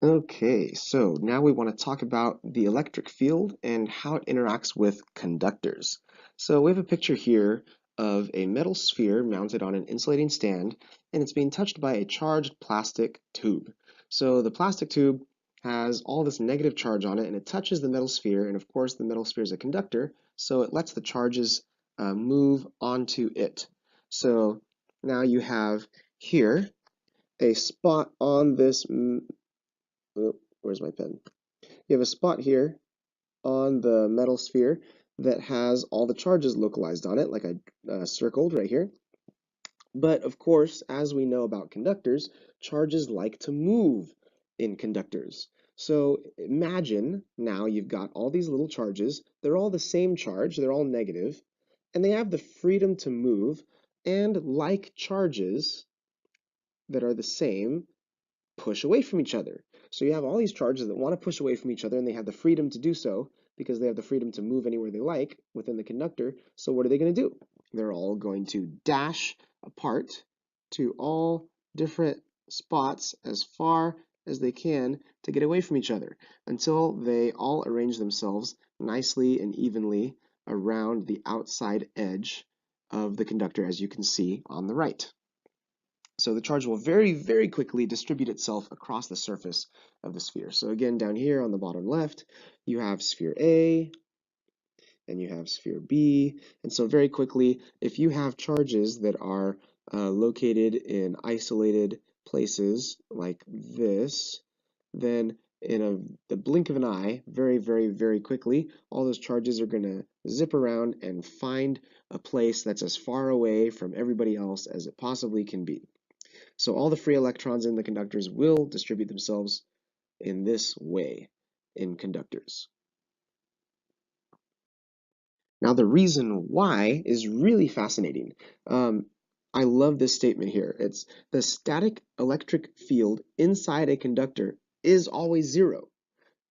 Okay, so now we want to talk about the electric field and how it interacts with conductors. So we have a picture here of a metal sphere mounted on an insulating stand, and it's being touched by a charged plastic tube. So the plastic tube has all this negative charge on it, and it touches the metal sphere, and of course the metal sphere is a conductor, so it lets the charges move onto it. So now you have here a spot on this oh, where's my pen? You have a spot here on the metal sphere that has all the charges localized on it, like I circled right here. But of course, as we know about conductors, charges like to move in conductors. So imagine now you've got all these little charges. They're all the same charge, they're all negative, and they have the freedom to move. And like charges that are the same, push away from each other. So you have all these charges that want to push away from each other, and they have the freedom to do so because they have the freedom to move anywhere they like within the conductor. So what are they going to do? They're all going to dash apart to all different spots as far as they can to get away from each other until they all arrange themselves nicely and evenly around the outside edge of the conductor, as you can see on the right. So the charge will very, very quickly distribute itself across the surface of the sphere. So again, down here on the bottom left, you have sphere A and you have sphere B. And so very quickly, if you have charges that are located in isolated places like this, then the blink of an eye, very, very, very quickly, all those charges are going to zip around and find a place that's as far away from everybody else as it possibly can be. So all the free electrons in the conductors will distribute themselves in this way in conductors. Now the reason why is really fascinating. I love this statement here. It's the static electric field inside a conductor is always zero.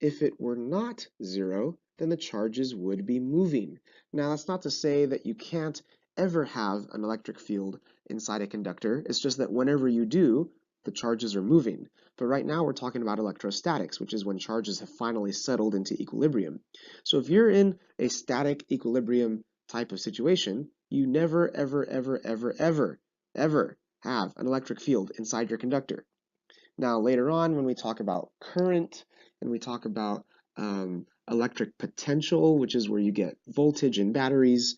If it were not zero, then the charges would be moving. Now, that's not to say that you can't ever have an electric field inside a conductor. It's just that whenever you do, the charges are moving. But right now we're talking about electrostatics, which is when charges have finally settled into equilibrium. So if you're in a static equilibrium type of situation, you never, ever, ever, ever, ever, ever have an electric field inside your conductor. Now, later on, when we talk about current and we talk about electric potential, which is where you get voltage in batteries,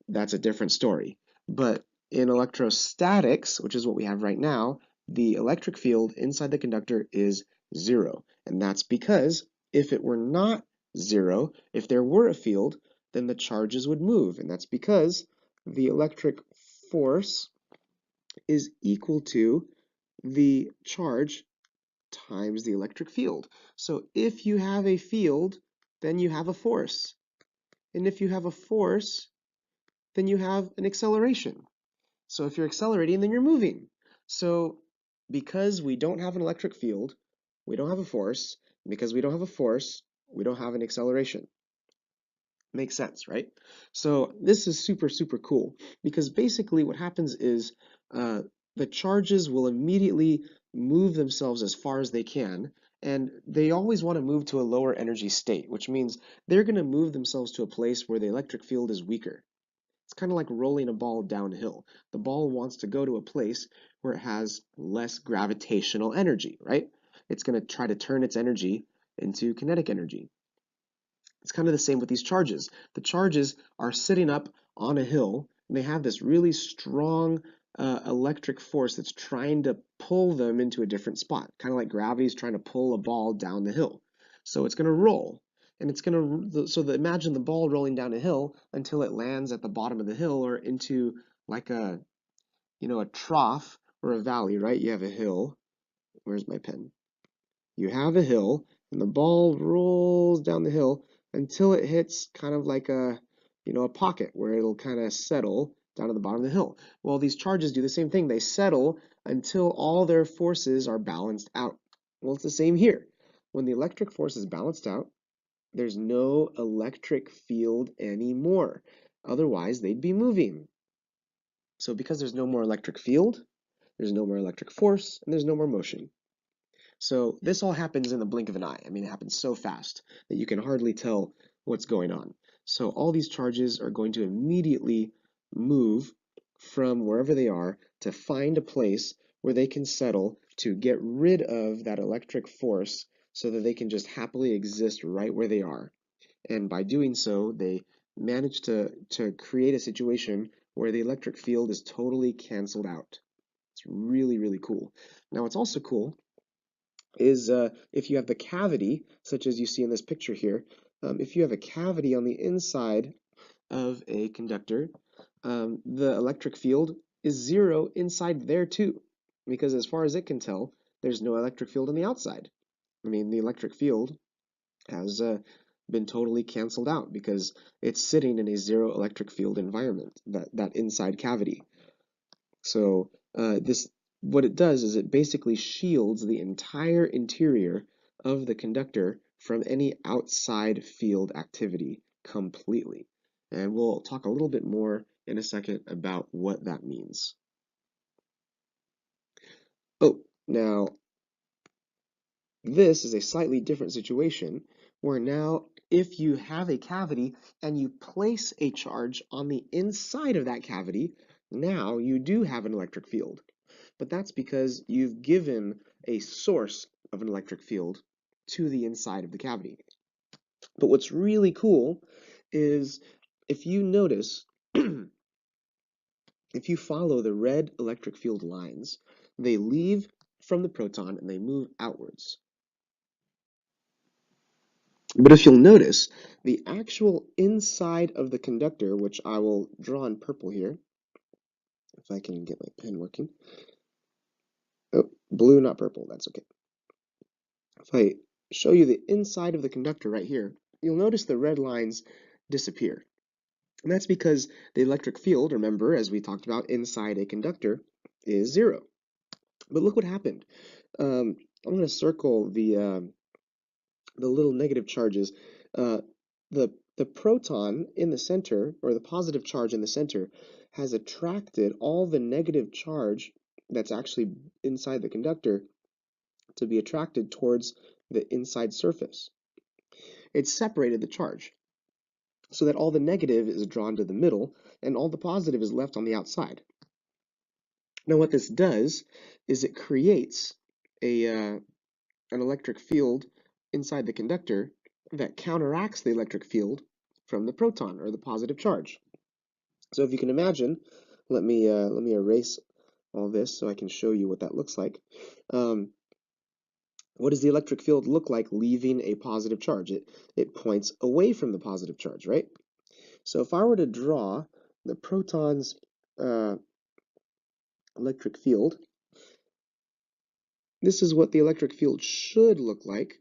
that's a different story. But in electrostatics, which is what we have right now, the electric field inside the conductor is zero. And that's because if it were not zero, if there were a field, then the charges would move. And that's because the electric force is equal to the charge times the electric field. So if you have a field, then you have a force. And if you have a force, then you have an acceleration. So if you're accelerating, then you're moving. So because we don't have an electric field, we don't have a force. Because we don't have a force, we don't have an acceleration. Makes sense, right? So this is super, super cool because basically what happens is the charges will immediately move themselves as far as they can, and they always want to move to a lower energy state, which means they're going to move themselves to a place where the electric field is weaker. It's kind of like rolling a ball downhill. The ball wants to go to a place where it has less gravitational energy, right? It's going to try to turn its energy into kinetic energy. It's kind of the same with these charges. The charges are sitting up on a hill, and they have this really strong electric force that's trying to pull them into a different spot, kind of like gravity is trying to pull a ball down the hill. So it's going to roll, and it's going to, so imagine the ball rolling down a hill until it lands at the bottom of the hill or into like a trough or a valley, right? You have a hill. Where's my pen? You have a hill, and the ball rolls down the hill until it hits kind of like a pocket where it'll kind of settle down at the bottom of the hill. Well, these charges do the same thing. They settle until all their forces are balanced out. Well, it's the same here. When the electric force is balanced out, there's no electric field anymore. Otherwise, they'd be moving. So because there's no more electric field, there's no more electric force, and there's no more motion. So this all happens in the blink of an eye. I mean, it happens so fast that you can hardly tell what's going on. So all these charges are going to immediately move from wherever they are to find a place where they can settle to get rid of that electric force so that they can just happily exist right where they are. And by doing so, they manage to create a situation where the electric field is totally canceled out. It's really, really cool. Now, what's also cool is if you have the cavity, such as you see in this picture here, if you have a cavity on the inside of a conductor, the electric field is zero inside there too, because as far as it can tell, there's no electric field on the outside. I mean, the electric field has been totally canceled out because it's sitting in a zero electric field environment, that inside cavity. So this, what it does is it basically shields the entire interior of the conductor from any outside field activity completely. And we'll talk a little bit more in a second about what that means. Oh, now this is a slightly different situation where now if you have a cavity and you place a charge on the inside of that cavity, now you do have an electric field. But that's because you've given a source of an electric field to the inside of the cavity. But what's really cool is if you notice, if you follow the red electric field lines, they leave from the proton and they move outwards. But if you'll notice, the actual inside of the conductor, which I will draw in purple here, if I can get my pen working. Oh, blue, not purple, that's okay. If I show you the inside of the conductor right here, you'll notice the red lines disappear. And that's because the electric field, remember, as we talked about inside a conductor, is zero. But look what happened. I'm going to circle the little negative charges. Uh, the proton in the center, or the positive charge in the center, has attracted all the negative charge that's actually inside the conductor to be attracted towards the inside surface. It's separated the charge so that all the negative is drawn to the middle and all the positive is left on the outside. Now what this does is it creates an electric field inside the conductor that counteracts the electric field from the proton, or the positive charge. So if you can imagine, let me erase all this so I can show you what that looks like. What does the electric field look like leaving a positive charge? It points away from the positive charge, right? So if I were to draw the proton's electric field, this is what the electric field should look like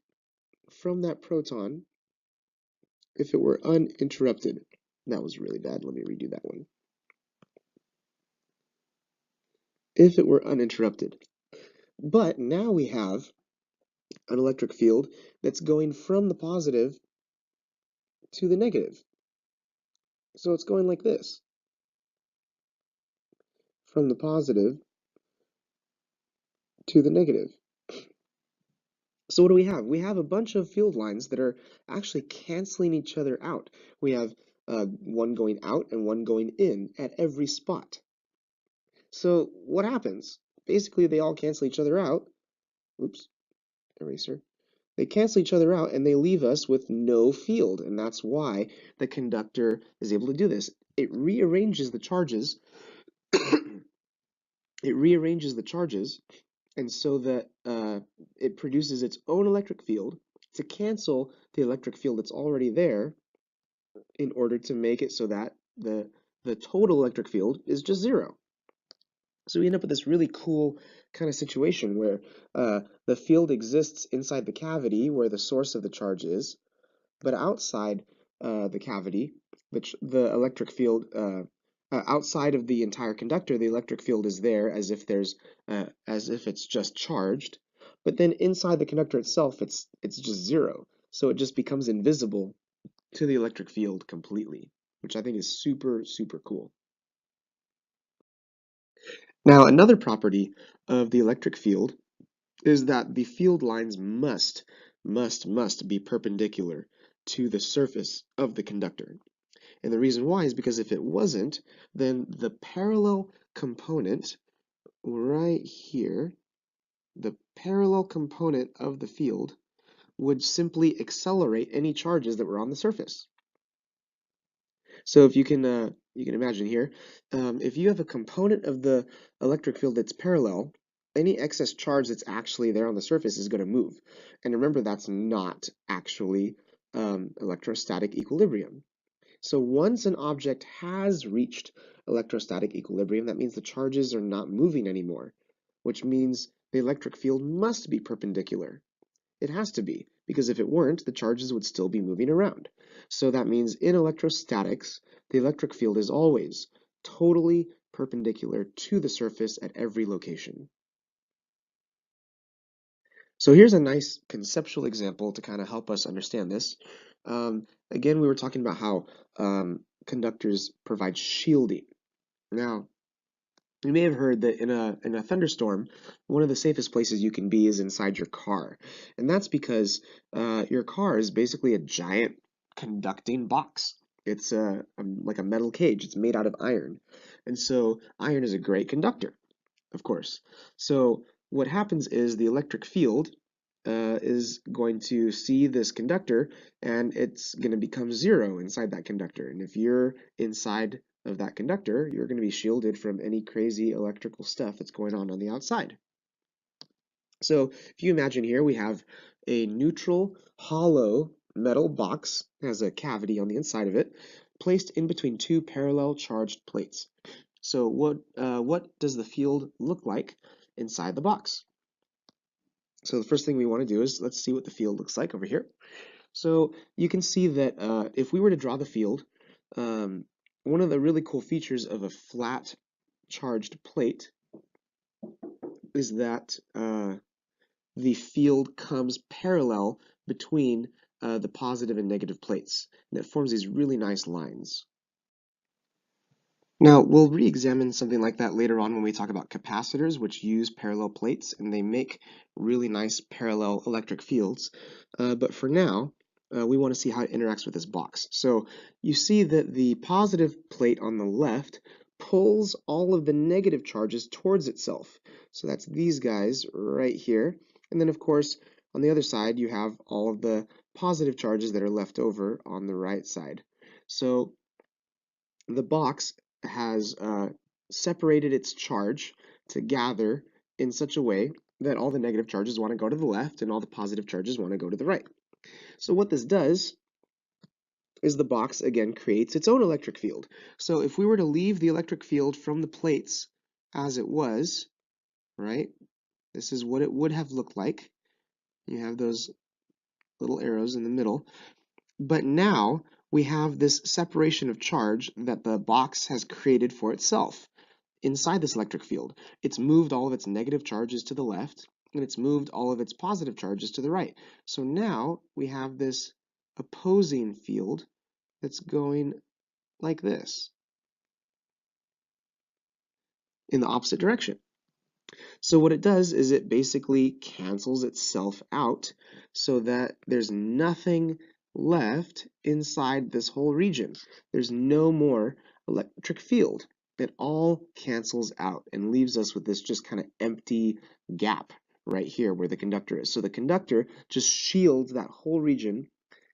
from that proton if it were uninterrupted. That was really bad. Let me redo that one. If it were uninterrupted. But now we have an electric field that's going from the positive to the negative. So it's going like this, from the positive to the negative. So what do we have? We have a bunch of field lines that are actually canceling each other out. We have one going out and one going in at every spot. So what happens? Basically, they all cancel each other out. Oops, eraser. They cancel each other out and they leave us with no field. And that's why the conductor is able to do this. It rearranges the charges. It rearranges the charges, and so that it produces its own electric field to cancel the electric field that's already there in order to make it so that the total electric field is just zero. So we end up with this really cool kind of situation where the field exists inside the cavity where the source of the charge is, but outside the cavity, the electric field outside of the entire conductor, the electric field is there as if it's just charged. But then inside the conductor itself, it's just zero. So it just becomes invisible to the electric field completely, which I think is super, super cool. Now, another property of the electric field is that the field lines must be perpendicular to the surface of the conductor. And the reason why is because if it wasn't, then the parallel component right here, the parallel component of the field would simply accelerate any charges that were on the surface. So if you can imagine here, if you have a component of the electric field that's parallel, any excess charge that's actually there on the surface is going to move. And remember, that's not actually electrostatic equilibrium. So once an object has reached electrostatic equilibrium, that means the charges are not moving anymore, which means the electric field must be perpendicular. It has to be, because if it weren't, the charges would still be moving around. So that means in electrostatics, the electric field is always totally perpendicular to the surface at every location. So here's a nice conceptual example to kind of help us understand this. Again, we were talking about how conductors provide shielding. Now, you may have heard that in a thunderstorm, one of the safest places you can be is inside your car. And that's because your car is basically a giant conducting box. It's like a metal cage. It's made out of iron. And so iron is a great conductor, of course. So what happens is the electric field is going to see this conductor and it's going to become zero inside that conductor. And if you're inside of that conductor, you're going to be shielded from any crazy electrical stuff that's going on the outside. So if you imagine here, we have a neutral, hollow metal box, that has a cavity on the inside of it, placed in between two parallel charged plates. So what does the field look like inside the box? So the first thing we want to do is let's see what the field looks like over here. So you can see that if we were to draw the field, one of the really cool features of a flat charged plate is that the field comes parallel between the positive and negative plates, and it forms these really nice lines. Now, we'll re-examine something like that later on when we talk about capacitors, which use parallel plates, and they make really nice parallel electric fields. But for now, we want to see how it interacts with this box. So you see that the positive plate on the left pulls all of the negative charges towards itself. So that's these guys right here. And then, of course, on the other side, you have all of the positive charges that are left over on the right side. So the box has separated its charge to gather in such a way that all the negative charges want to go to the left and all the positive charges want to go to the right. So what this does is the box again creates its own electric field. So if we were to leave the electric field from the plates as it was, right, this is what it would have looked like. You have those little arrows in the middle. But now we have this separation of charge that the box has created for itself inside this electric field. It's moved all of its negative charges to the left, and it's moved all of its positive charges to the right. So now we have this opposing field that's going like this, in the opposite direction. So what it does is it basically cancels itself out so that there's nothing left inside this whole region. There's no more electric field. It all cancels out and leaves us with this just kind of empty gap right here where the conductor is. So the conductor just shields that whole region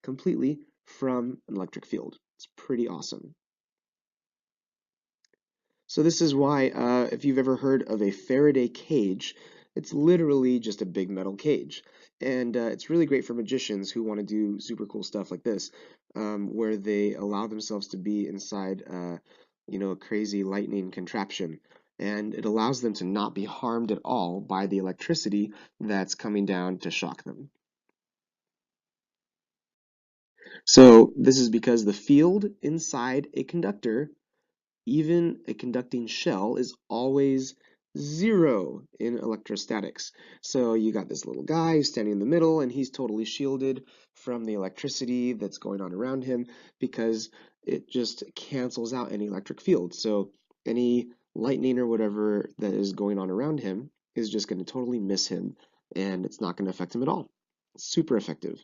completely from an electric field. It's pretty awesome. So this is why, if you've ever heard of a Faraday cage, it's literally just a big metal cage. And it's really great for magicians who want to do super cool stuff like this, where they allow themselves to be inside, a crazy lightning contraption. And it allows them to not be harmed at all by the electricity that's coming down to shock them. So this is because the field inside a conductor, even a conducting shell, is always zero in electrostatics. So you got this little guy standing in the middle and he's totally shielded from the electricity that's going on around him because it just cancels out any electric field. So any lightning or whatever that is going on around him is just going to totally miss him and it's not going to affect him at all. It's super effective.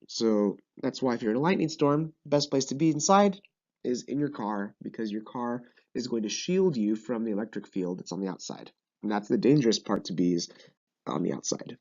So that's why if you're in a lightning storm, the best place to be inside is in your car because your car is going to shield you from the electric field that's on the outside. And that's the dangerous part to be is on the outside.